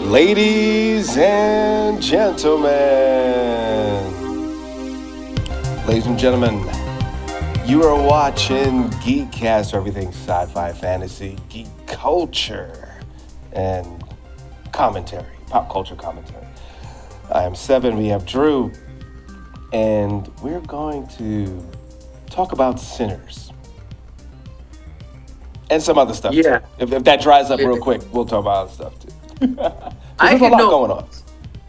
Ladies and gentlemen, you are watching GEEKCASTER, everything sci-fi, fantasy, geek culture, and commentary, pop culture commentary. I am Seven, we have Drew, and we're going to talk about Sinners. And some other stuff too. If that dries up real quick, we'll talk about other stuff too. There's a lot going on.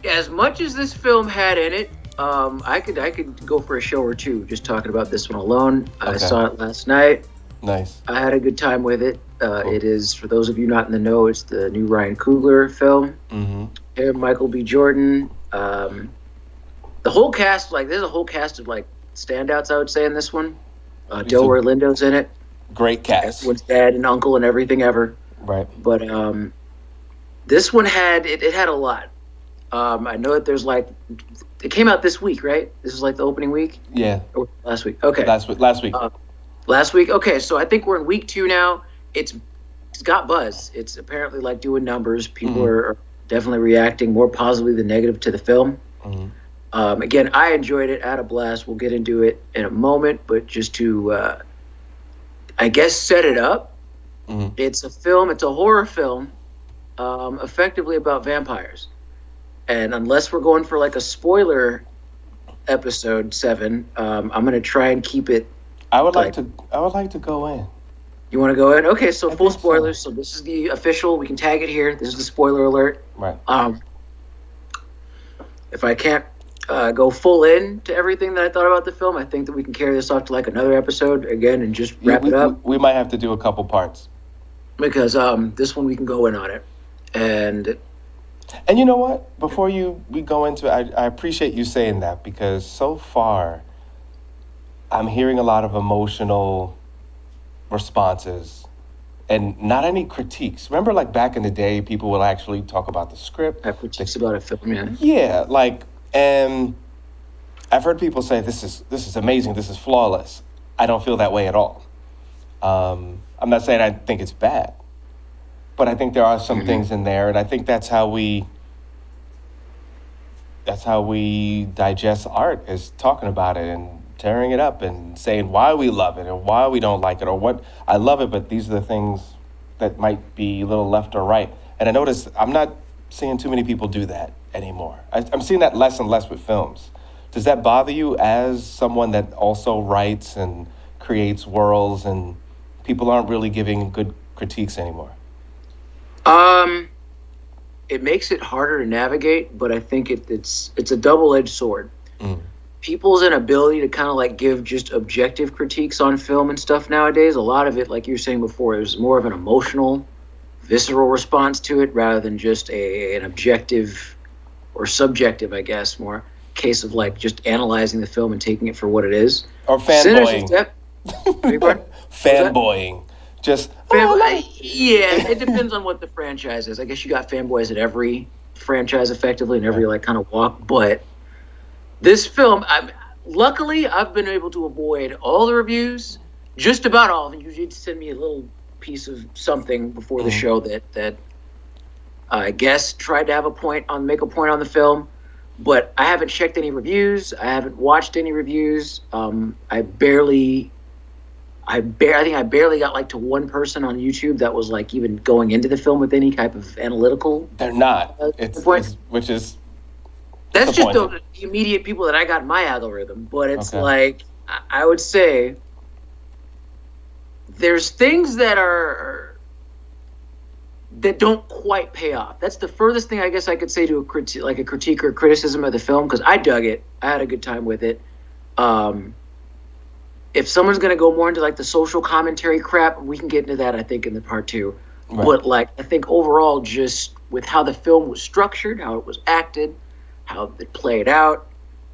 As much as this film had in it, I could go for a show or two just talking about this one alone. Okay. I saw it last night. Nice. I had a good time with it. Cool. It is, for those of you not in the know, it's the new Ryan Coogler film. Mm-hmm. Michael B. Jordan. The whole cast, there's a whole cast of standouts, I would say, in this one. Delroy Lindo's in it. Great cast. Everyone's dad and uncle and everything ever. Right. But this one had a lot. I know that there's it came out this week, right? This is the opening week? Yeah. Or last week. Okay. Last week. Last week. Okay, so I think we're in week 2 now. It's got buzz. It's apparently doing numbers. People are definitely reacting more positively than negative to the film. Mm-hmm. Again, I enjoyed it. I had a blast. We'll get into it in a moment, but just to I guess set it up. Mm-hmm. It's a horror film, effectively about vampires. And unless we're going for a spoiler episode 7, I'm going to try and keep it. I would like to go in. You want to go in? Okay, so full spoilers. So this is the official. We can tag it here. This is the spoiler alert. Right. If I can't go full in to everything that I thought about the film, I think that we can carry this off to another episode again and just wrap it up. We might have to do a couple parts. Because this one we can go in on it. And you know what? Before we go into it, I appreciate you saying that, because so far I'm hearing a lot of emotional responses and not any critiques. Remember, back in the day, people would actually talk about the script. Have critiques about a film, yeah. Yeah, and I've heard people say this is amazing, this is flawless. I don't feel that way at all. I'm not saying I think it's bad, but I think there are some things in there, and I think that's how we digest art, is talking about it and tearing it up and saying why we love it and why we don't like it, or what I love it, but these are the things that might be a little left or right. And I notice I'm not seeing too many people do that anymore. I'm seeing that less and less with films. Does that bother you as someone that also writes and creates worlds, and people aren't really giving good critiques anymore? It makes it harder to navigate, but I think it's a double-edged sword. People's inability to kind of give just objective critiques on film and stuff nowadays, a lot of it, like you were saying before, there's more of an emotional, visceral response to it rather than just an objective or subjective, I guess, more case of just analyzing the film and taking it for what it is. Or fanboying. Fanboying. Just yeah, it depends on what the franchise is. I guess you got fanboys at every franchise effectively and every kind of walk, but this film, luckily I've been able to avoid all the reviews, just about all of them. You did send me a little piece of something before the show that I guess tried to make a point on the film, but I haven't checked any reviews. I haven't watched any reviews. I think I barely got to one person on YouTube that was even going into the film with any type of analytical. They're not. Which is. That's just the immediate people that I got in my algorithm. But it's I would say there's things that don't quite pay off. That's the furthest thing I guess I could say to a critique or criticism of the film, because I dug it. I had a good time with it. If someone's going to go more into the social commentary crap, we can get into that, I think, in the part 2. Right. But I think overall, just with how the film was structured, how it was acted, how it played out,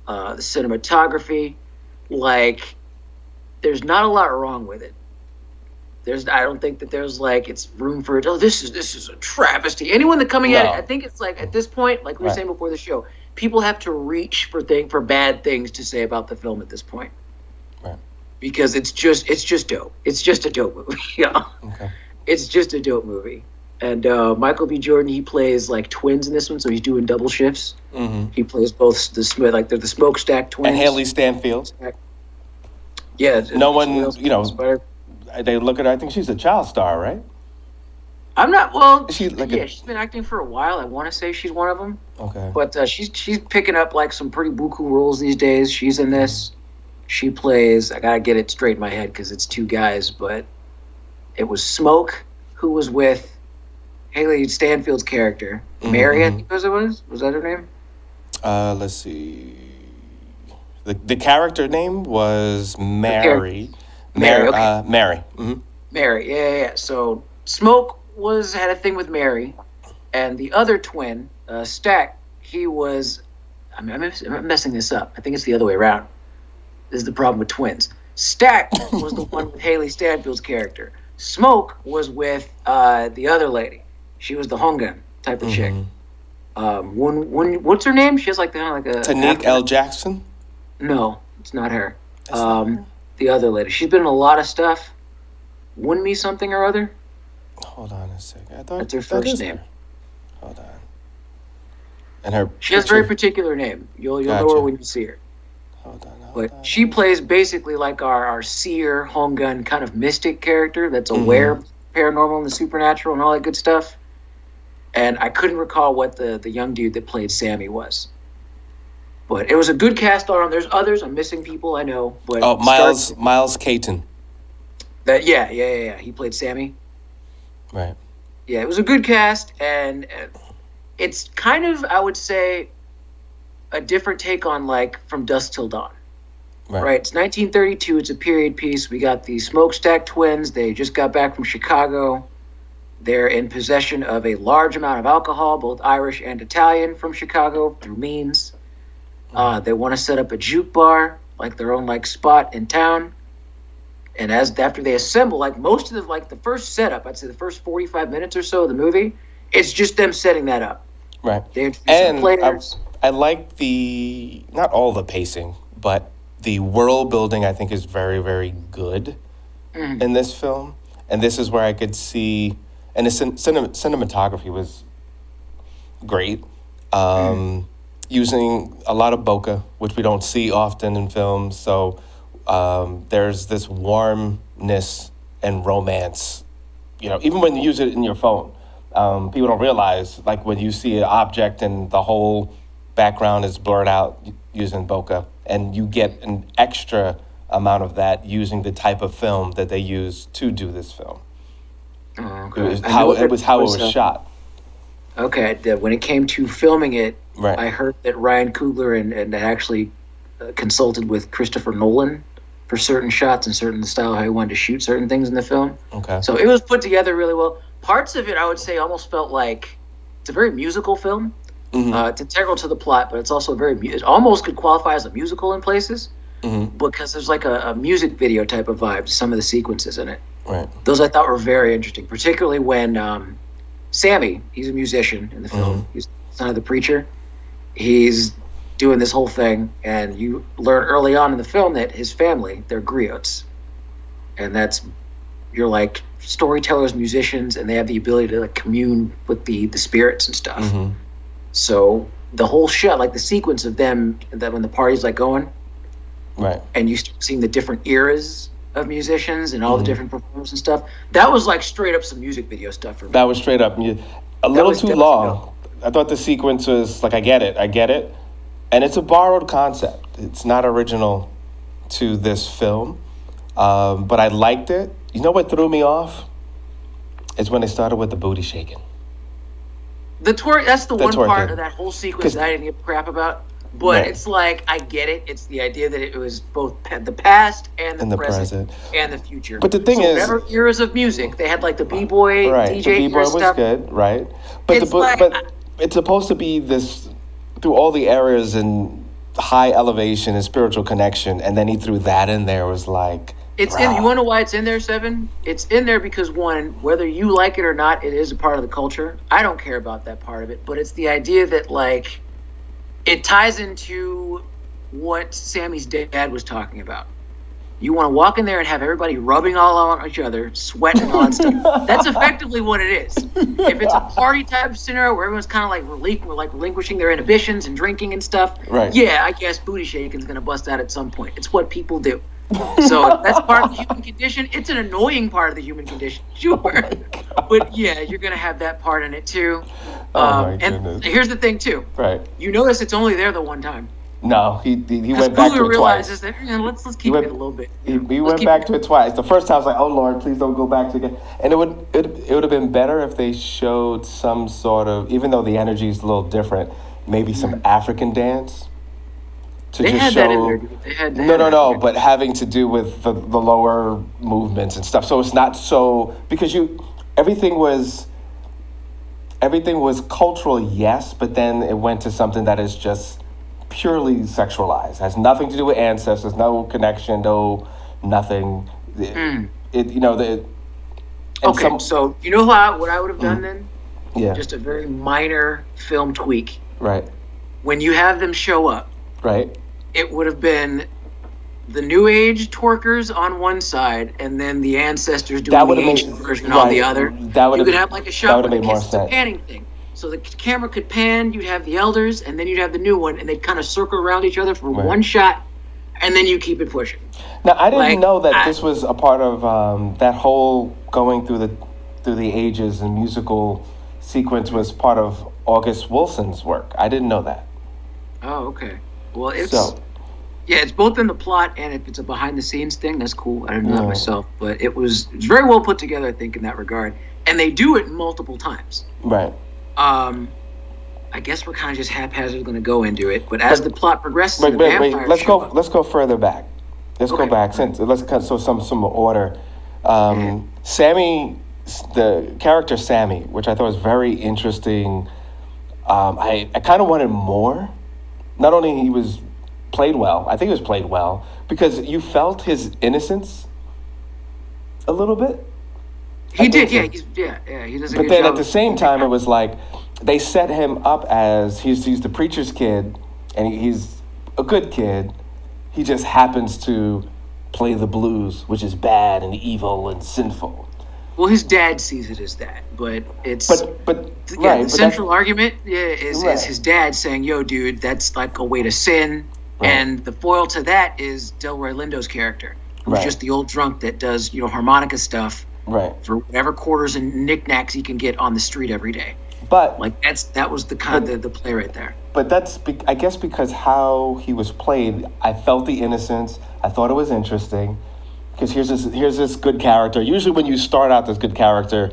the cinematography, there's not a lot wrong with it. I don't think that there's it's room for it. Oh, this is a travesty. Anyone that coming at it, I think it's at this point, we were saying before the show, people have to reach for bad things to say about the film at this point. Right. Because it's just dope. It's just a dope movie. Yeah. Okay. It's just a dope movie. And Michael B. Jordan, he plays like twins in this one, so he's doing double shifts. Mm-hmm. He plays both like they're the smokestack And twins. Haley Stanfield. Yeah, No what one, else? Spider. they look at her. I think she's a child star, right? I'm not. Well, Is she like yeah, she's been acting for a while. I want to say she's one of them. Okay. But she's picking up like some pretty buku roles these days. She's in this. She plays. I gotta get it straight in my head because it's two guys, but it was Smoke who was with Haley Stanfield's character, Mary. I think was that her name? Let's see. The character name was Mary. Mary. Okay. Mary. Mm-hmm. Mary. Yeah. So Smoke had a thing with Mary, and the other twin, Stack. He was. I'm messing this up. I think it's the other way around. This is the problem with twins. Stack was the one with Haley Stanfield's character. Smoke was with the other lady. She was the Hongan type of chick. What's her name? She has like a Tanique L. Jackson. No, it's not her. The other lady. She's been in a lot of stuff. Wunmi something or other. Hold on a second. I thought that's her first name. Her. Hold on. And her. She has a very particular name. You'll know her when you see her. Hold on. But she plays basically like our seer, Hongun kind of mystic character that's aware of paranormal and the supernatural and all that good stuff. And I couldn't recall what the young dude that played Sammy was. But it was a good cast on. There's others. I'm missing people, I know. But Miles Caton. Yeah. He played Sammy. Right. Yeah, it was a good cast, and it's kind of, I would say, a different take on like From Dusk Till Dawn. Right. It's 1932. It's a period piece. We got the Smokestack twins. They just got back from Chicago. They're in possession of a large amount of alcohol, both Irish and Italian, from Chicago through means. They want to set up a juke bar, like their own like spot in town. And after they assemble, like most of the first setup, I'd say the first 45 minutes or so of the movie, it's just them setting that up. Right. They introduce the players. I like not all the pacing, but the world building, I think, is very, very good in this film. And this is where I could see, and the cinematography was great. Using a lot of bokeh, which we don't see often in films. So there's this warmness and romance. Even when you use it in your phone, people don't realize, like when you see an object and the whole background is blurred out using bokeh, and you get an extra amount of that using the type of film that they use to do this film. Oh, okay. It was how it was shot. Okay, when it came to filming it, right. I heard that Ryan Coogler and actually consulted with Christopher Nolan for certain shots and certain style how he wanted to shoot certain things in the film. Okay. So it was put together really well. Parts of it, I would say, almost felt like it's a very musical film. It's integral to the plot, but it's also it almost could qualify as a musical in places because there's like a music video type of vibe to some of the sequences in it. Right. Those I thought were very interesting, particularly when Sammy, he's a musician in the film. He's the son of the preacher. He's doing this whole thing, and you learn early on in the film that his family, they're griots. And you're like storytellers, musicians, and they have the ability to like commune with the spirits and stuff. So the whole shot, like the sequence of them, that when the party's like going, right, and you start seeing the different eras of musicians and all the different performers and stuff, that was like straight up some music video stuff for me. That was straight up a little too long. I thought the sequence was like, I get it, and it's a borrowed concept. It's not original to this film, but I liked it. You know what threw me off? Is when they started with the booty shaking. The twerk, that's the one part of that whole sequence that I didn't give a crap about. But it's like, I get it. It's the idea that it was both the past and the present and the future. But the thing is, whatever eras of music, they had like the B-boy, DJ the B-boy was stuff. Good, right? But it's supposed to be this, through all the eras and high elevation and spiritual connection, and then he threw that in there, was like... You want to know why it's in there, Seven? It's in there because, one, whether you like it or not, it is a part of the culture. I don't care about that part of it, but it's the idea that, like, it ties into what Sammy's dad was talking about. You want to walk in there and have everybody rubbing all on each other, sweating and all that stuff. That's effectively what it is. If it's a party type scenario where everyone's kind of like relinquishing their inhibitions and drinking and stuff, Right. yeah, I guess booty shaking's going to bust out at some point. It's what people do. So if that's part of the human condition. It's an annoying part of the human condition, sure. But yeah, you're going to have that part in it too. My and goodness. here's the thing too. Right. You notice it's only there the one time. No, he went back to it realizes twice. that let's keep it a little bit. He went back to it twice. The first time I was like, "Oh Lord, please don't go back to it again." And it would have been better if they showed some sort of, even though the energy is a little different, maybe some African dance to They just had show. that in there. Dude. They had No, but having to do with the lower movements and stuff. So it's not so, because everything was cultural, yes, but then it went to something that is just purely sexualized. Has nothing to do with ancestors, no connection, no nothing. So you know what I would have done then? Yeah. Just a very minor film tweak. Right. When you have them show up, right, it would have been the New Age twerkers on one side, and then the ancestors doing the ancient version on the other. You could have like a shot with a panning thing. So the camera could pan, you'd have the elders, and then you'd have the new one, and they'd kind of circle around each other for one shot, and then you keep it pushing. Now, I didn't know that this was a part of that whole going through the ages and musical sequence was part of August Wilson's work. I didn't know that. Oh, okay. Well, it's both in the plot and if it's a behind-the-scenes thing, that's cool. I didn't know that myself, but it's very well put together, I think, in that regard. And they do it multiple times. Right. I guess we're kind of just haphazardly going to go into it, but as the plot progresses, let's go further back. Let's go back. Let's cut some order. Sammy, the character Sammy, which I thought was very interesting. I kind of wanted more. Not only he was played well, I think he was played well because you felt his innocence a little bit. He did, so. He does a good job. But then at the same time, it was like they set him up as he's the preacher's kid, and he's a good kid. He just happens to play the blues, which is bad and evil and sinful. Well, his dad sees it as that, but it's the central argument is his dad saying, "Yo, dude, that's like a way to sin," and the foil to that is Delroy Lindo's character, who's just the old drunk that does harmonica stuff. Right. For whatever quarters and knickknacks he can get on the street every day. But that was the kind of the play right there. But that's I guess because how he was played, I felt the innocence. I thought it was interesting because here's this good character. Usually when you start out this good character,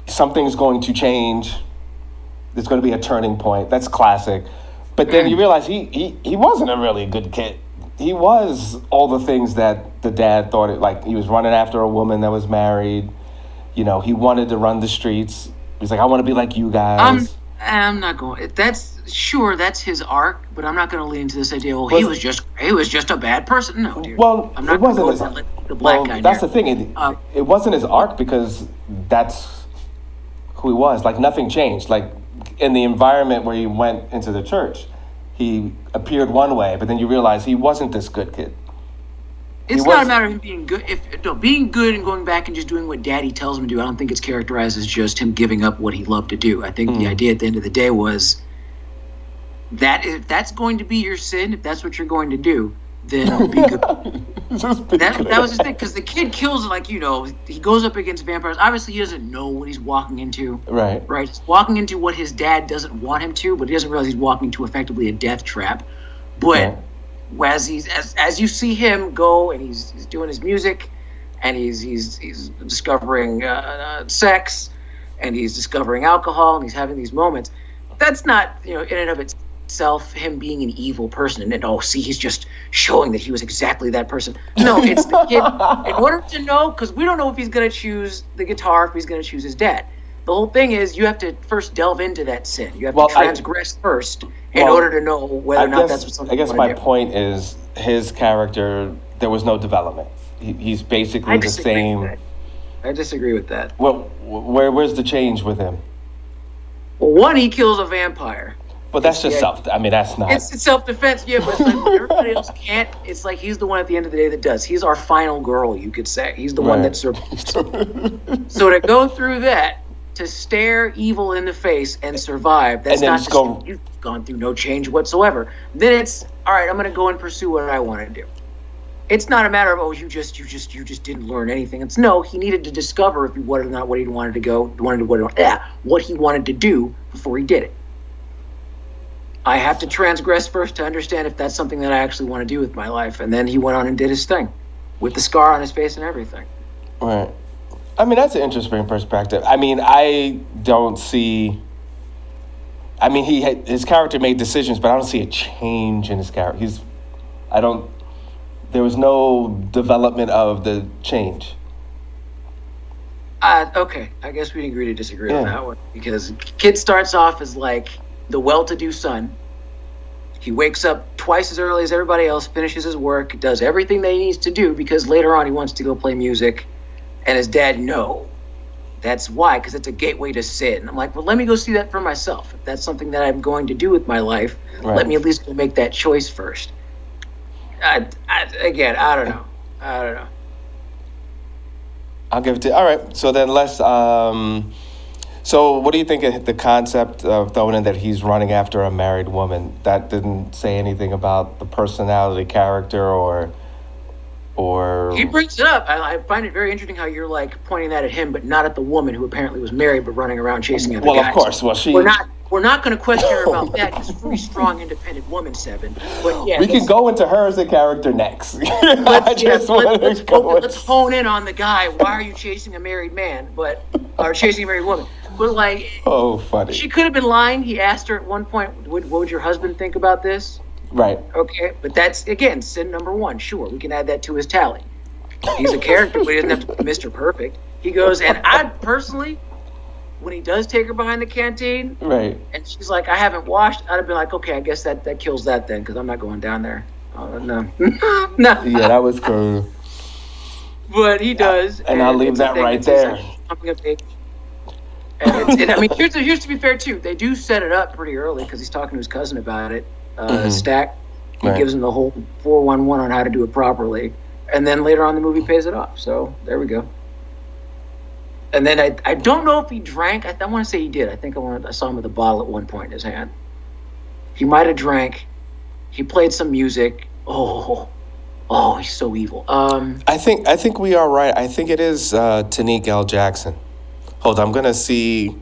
something's going to change. There's going to be a turning point. That's classic. But then you realize he wasn't a really good kid. He was all the things that the dad thought like he was running after a woman that was married. He wanted to run the streets. He's like, I want to be like you guys. I'm not going. That's his arc, but I'm not going to lean into this idea. Well, he was just a bad person. No, dude. Well, I'm not it wasn't the black guy. That's the thing. It wasn't his arc because that's who he was. Like nothing changed. Like in the environment where he went into the church. He appeared one way, but then you realize he wasn't this good kid. It's not a matter of him being good. Being good and going back and just doing what Daddy tells him to do, I don't think it's characterized as just him giving up what he loved to do. I think the idea at the end of the day was that if that's going to be your sin, if that's what you're going to do, then be good. That was his thing, because the kid kills he goes up against vampires. Obviously, he doesn't know what he's walking into. Right. He's walking into what his dad doesn't want him to, but he doesn't realize he's walking into effectively a death trap. But as you see him go and he's doing his music, and he's discovering sex, and he's discovering alcohol, and he's having these moments. That's not in and of itself him being an evil person, and he's just showing that he was exactly that person. No, it's the kid. In order to know, because we don't know if he's going to choose the guitar, if he's going to choose his dad. The whole thing is you have to first delve into that sin. You have to transgress first in order to know whether or not that's what something. I guess my point is his character. There was no development. He's basically the same. I disagree with that. Well, where's the change with him? Well, one, he kills a vampire. But that's just self. I mean, that's not. It's self-defense, yeah. But it's like when everybody else can't. It's like he's the one at the end of the day that does. He's our final girl, you could say. He's the one that survives. So to go through that, to stare evil in the face and survive, that's not just you've gone through no change whatsoever. Then it's all right. I'm going to go and pursue what I want to do. It's not a matter of you just didn't learn anything. It's no, he needed to discover if he wanted or not what he wanted to go, what he wanted to do before he did it. I have to transgress first to understand if that's something that I actually want to do with my life. And then he went on and did his thing with the scar on his face and everything. Right. I mean, that's an interesting perspective. I mean, I don't see... I mean, his character made decisions, but I don't see a change in his character. There was no development of the change. Okay. I guess we'd agree to disagree on that one. Because kid starts off as like the well-to-do son. He wakes up twice as early as everybody else, finishes his work, does everything that he needs to do because later on he wants to go play music. And his dad, no. That's why, because it's a gateway to sin. I'm like, well, let me go see that for myself. If that's something that I'm going to do with my life, let me at least go make that choice first. Again, I don't know. I'll give it to... All right, so then let's... So what do you think of the concept of throwing in that he's running after a married woman? That didn't say anything about the personality, character, or... He brings it up. I find it very interesting how you're like pointing that at him, but not at the woman who apparently was married but running around chasing other guys. Well, of course. Well, We're not going to question her about that. She's a pretty strong, independent woman, Seven. But yeah, we can go into her as a character next. Let's hone in on the guy. Why are you chasing a married man, or chasing a married woman? But like, funny. She could have been lying. He asked her at one point, "What would your husband think about this?" Right. Okay, but that's again sin number one. Sure, we can add that to his tally. He's a character, but he doesn't have to be Mr. Perfect. He goes, and I personally, when he does take her behind the canteen, right, and she's like, "I haven't washed," I'd have been like, "Okay, I guess that kills that then, because I'm not going down there." No, no. Yeah, that was cool. But he does, and I'll leave that right there. And I mean, here's to be fair too. They do set it up pretty early because he's talking to his cousin about it. Stack, he gives him the whole 411 on how to do it properly, and then later on the movie pays it off. So there we go. And then I don't know if he drank. I want to say he did. I think I saw him with a bottle at one point in his hand. He might have drank. He played some music. Oh, he's so evil. I think we are right. I think it is Tanique L. Jackson. Hold on, I'm gonna see.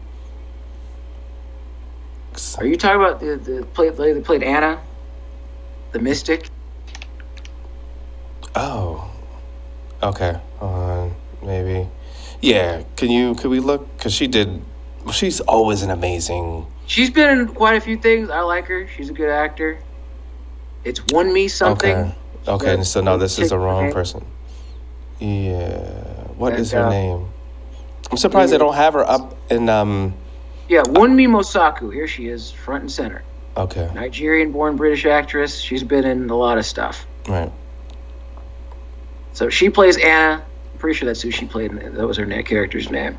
Are you talking about the lady that played Anna, the mystic? Oh, okay. Maybe. Yeah. Could we look? Because she's always an amazing. She's been in quite a few things. I like her. She's a good actor. It's Won Me Something. Okay. So no, this is the wrong person. Yeah. What is her name? I'm surprised they don't have her up in. Yeah, Wunmi Mosaku. Here she is, front and center. Okay. Nigerian-born British actress. She's been in a lot of stuff. Right. So she plays Anna. I'm pretty sure that's who she played. That was her character's name.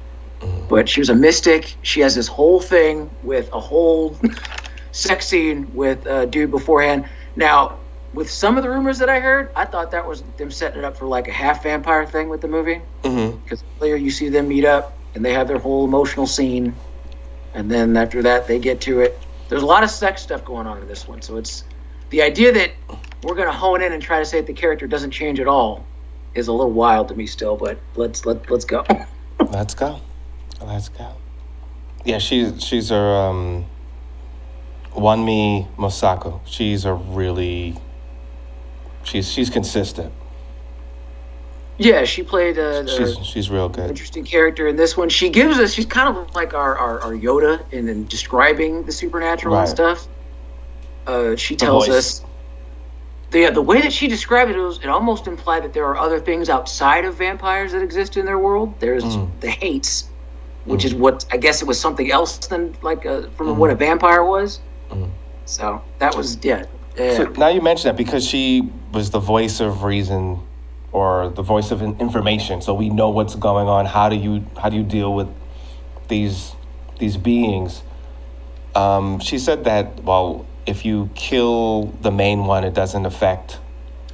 But she was a mystic. She has this whole thing with a whole sex scene with a dude beforehand. Now, with some of the rumors that I heard, I thought that was them setting it up for like a half vampire thing with the movie. Because later you see them meet up and they have their whole emotional scene. And then after that, they get to it. There's a lot of sex stuff going on in this one. So it's the idea that we're going to hone in and try to say that the character doesn't change at all is a little wild to me still. But let's go. Let's go. Yeah, she's her Wunmi Mosaku. She's a really she's consistent. Yeah, she played she's real good. Interesting character in this one. She's kind of like our Yoda in describing the supernatural and stuff. She tells us the way that she described it almost implied that there are other things outside of vampires that exist in their world. There's the hates, which is what I guess it was something else than like from what a vampire was. So that was So now you mention that because she was the voice of reason or the voice of information, so we know what's going on. How do you deal with these beings? She said that, well, if you kill the main one, it doesn't affect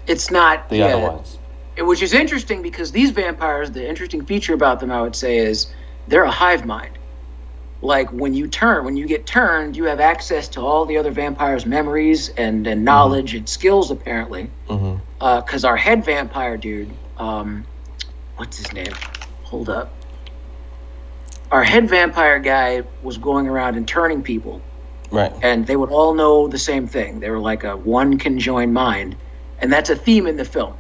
It's not, the other ones. which is interesting because these vampires, the interesting feature about them, I would say, is they're a hive mind. Like when you get turned, you have access to all the other vampires' memories and knowledge and skills, apparently. Because our head vampire dude, what's his name? Hold up. Our head vampire guy was going around and turning people. Right. And they would all know the same thing. They were like a one conjoined mind. And that's a theme in the film.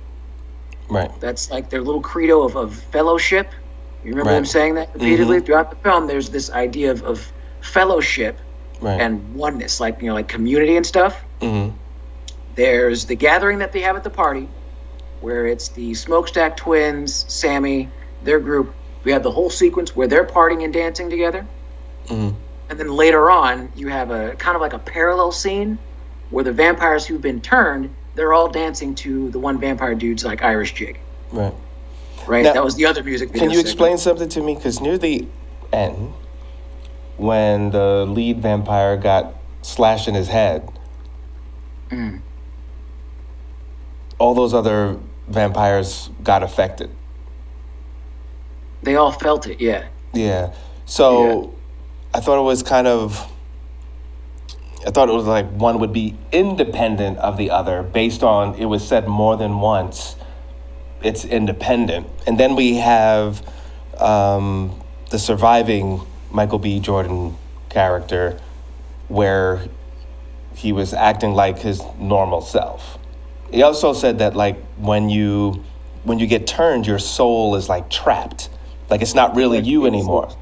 Right. That's like their little credo of fellowship. You remember them saying that repeatedly throughout the film? There's this idea of fellowship and oneness, like, you know, like community and stuff. There's the gathering that they have at the party, where it's the Smokestack twins, Sammy, their group. We have the whole sequence where they're partying and dancing together. And then later on, you have a kind of like a parallel scene where the vampires who've been turned, they're all dancing to the one vampire dude's like Irish jig. Right. Now, that was the other music video. Can you explain something to me? Because near the end, when the lead vampire got slashed in his head, all those other vampires got affected. They all felt it, yeah. Yeah. So I thought it was like one would be independent of the other based on, it was said more than once, it's independent. And then we have the surviving Michael B. Jordan character where he was acting like his normal self. He also said that like when you get turned, your soul is like trapped. Like it's not really you anymore.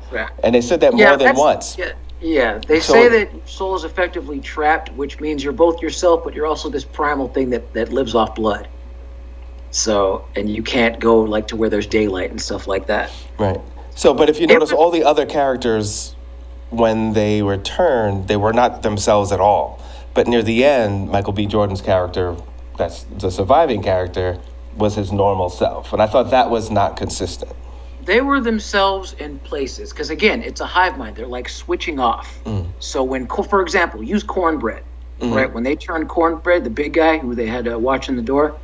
And they said that more than once. They say that your soul is effectively trapped, which means you're both yourself, but you're also this primal thing that lives off blood. So, and you can't go like to where there's daylight and stuff like that. Right. So, but if you notice, all the other characters, when they were turned, they were not themselves at all. But near the end, Michael B. Jordan's character, that's the surviving character, was his normal self. And I thought that was not consistent. They were themselves in places. Because again, it's a hive mind. They're like switching off. So when, for example, use Cornbread. Right, when they turned Cornbread, the big guy who they had watching the door,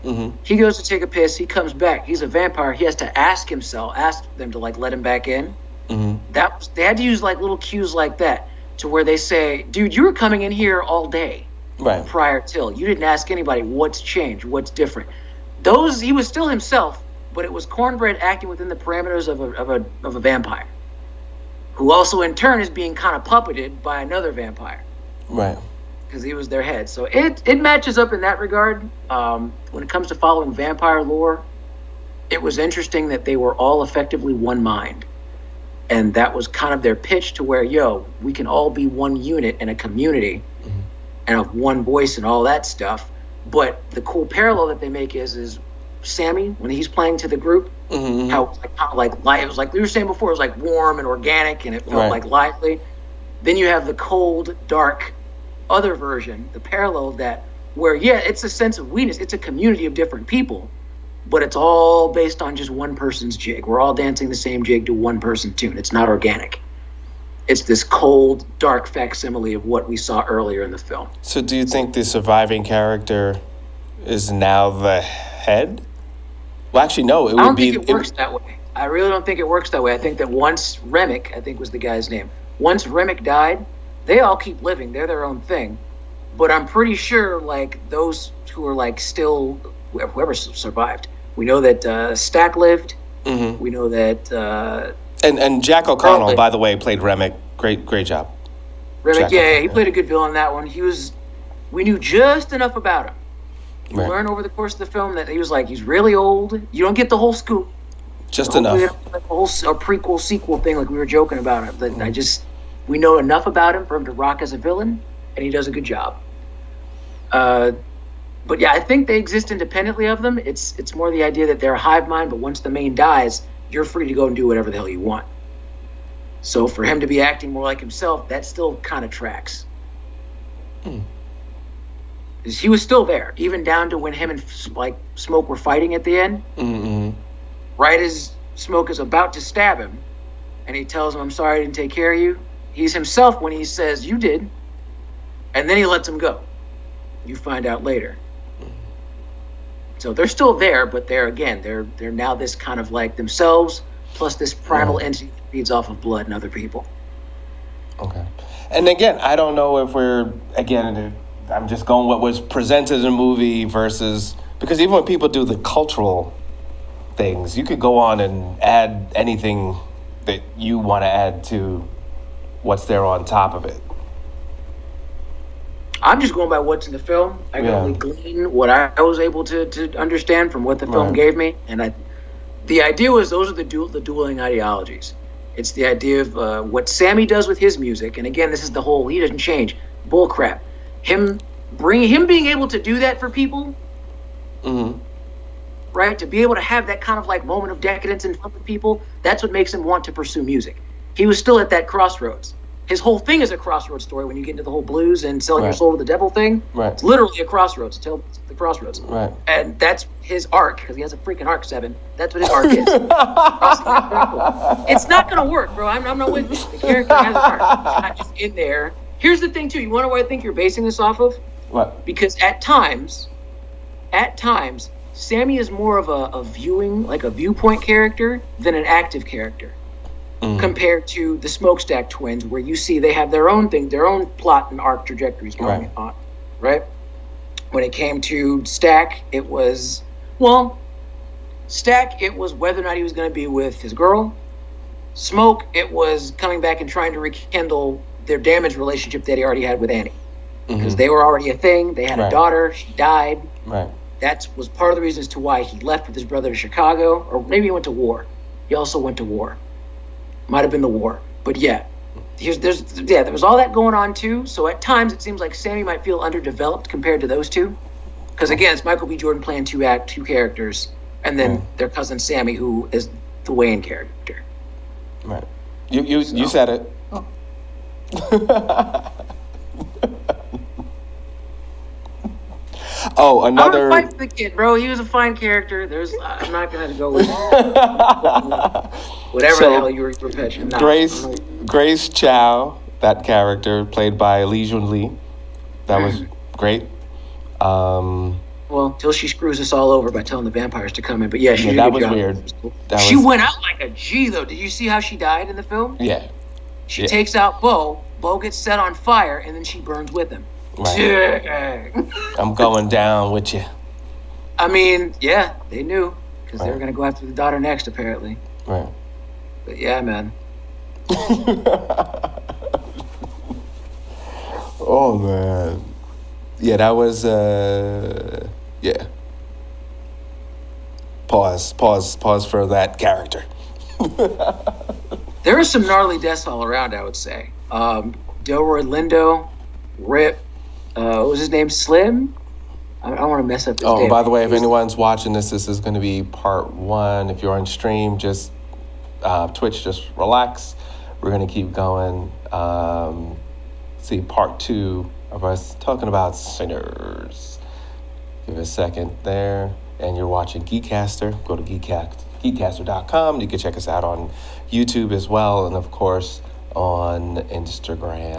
he goes to take a piss. He comes back. He's a vampire. He has to ask them to like let him back in. They had to use like little cues like that to where they say, "Dude, you were coming in here all day, prior till you didn't ask anybody what's changed, what's different." He was still himself, but it was Cornbread acting within the parameters of a vampire, who also in turn is being kind of puppeted by another vampire. Right. Because he was their head. So it matches up in that regard. When it comes to following vampire lore, it was interesting that they were all effectively one mind. And that was kind of their pitch to where, we can all be one unit in a community and have one voice and all that stuff. But the cool parallel that they make is Sammy, when he's playing to the group, how it was like, kind of like, it was like we were saying before, it was like warm and organic and it felt like lively. Then you have the cold, dark other version, the parallel that where it's a sense of weakness. It's a community of different people, but it's all based on just one person's jig. We're all dancing the same jig to one person tune. It's not organic. It's this cold, dark facsimile of what we saw earlier in the film. So do you think the surviving character is now the head? Well, actually, no. I don't think it works that way. I really don't think it works that way. I think that once Remick, I think was the guy's name, once Remick died, they all keep living. They're their own thing. But I'm pretty sure, like, those who are, like, still, whoever survived. We know that Stack lived. We know that... And Jack O'Connell, by the way, played Remick. Great job. Remick, he played a good villain in that one. We knew just enough about him. You learn over the course of the film that he's really old. You don't get the whole scoop. Just enough. Like a whole prequel, sequel thing like we were joking about it. But we know enough about him for him to rock as a villain, and he does a good job. But yeah, I think they exist independently of them. It's more the idea that they're a hive mind, but once the main dies, you're free to go and do whatever the hell you want. So for him to be acting more like himself, that still kind of tracks. He was still there, even down to when him and Smoke were fighting at the end. Right as Smoke is about to stab him, and he tells him, "I'm sorry I didn't take care of you." He's himself when he says, "You did. and then he lets them go. You find out later. So they're still there, but they're now this kind of like themselves plus this primal entity that feeds off of blood and other people. Okay. And again, I don't know if I'm just going what was presented in the movie versus, because even when people do the cultural things, you could go on and add anything that you want to add to what's there on top of it. I'm just going by what's in the film. I can only glean what I was able to understand from what the film gave me, and the idea was those are the dueling ideologies. It's the idea of what Sammy does with his music, and again, this is the whole he doesn't change bull crap. Him being able to do that for people, right? To be able to have that kind of like moment of decadence in front of people, that's what makes him want to pursue music. He was still at that crossroads. His whole thing is a crossroads story when you get into the whole blues and selling your soul to the devil thing. Right. It's literally a crossroads. Tell the crossroads. Right. And that's his arc, because he has a freaking arc, Seven. That's what his arc is. It's not going to work, bro. I'm not with you. The character has an arc. It's not just in there. Here's the thing, too. You want to know what I think you're basing this off of? What? Because at times, Sammy is more of a viewpoint character than an active character. Compared to the Smokestack twins, where you see they have their own thing, their own plot and arc trajectories going on, right? When it came to Stack, it was whether or not he was going to be with his girl. Smoke, it was coming back and trying to rekindle their damaged relationship that he already had with Annie. Because they were already a thing. They had a daughter. She died. Right. That was part of the reasons to why he left with his brother to Chicago. Or maybe he went to war. He also went to war. Might have been the war. But there was all that going on too. So at times it seems like Sammy might feel underdeveloped compared to those two. Because again, it's Michael B. Jordan playing two characters. And then their cousin Sammy, who is the Wayne character. Right. You said it. Oh, another. I was the kid, bro. He was a fine character. I'm not gonna go with whatever the hell you were pitching. No. Grace Chow, that character played by Lee Jun Lee, that was great. Well, till she screws us all over by telling the vampires to come in. But yeah, she did that a was good job. Weird. She went out like a G though. Did you see how she died in the film? Yeah. She takes out Bo. Bo gets set on fire, and then she burns with him. Right. I'm going down with you. I mean, yeah, they knew because they were gonna go after the daughter next, apparently. Right. But yeah, man. Oh man. Yeah, that was yeah. Pause for that character. There are some gnarly deaths all around, I would say. Delroy Lindo, Rip, what was his name? Slim? I don't want to mess up his name. Oh, by the way, if anyone's watching this is going to be part 1. If you're on stream, just Twitch, just relax. We're going to keep going. See part 2 of us talking about Sinners. Give it a second there. And you're watching GEEKCASTER. Go to GeekCaster.com. You can check us out on YouTube as well. And, of course, on Instagram.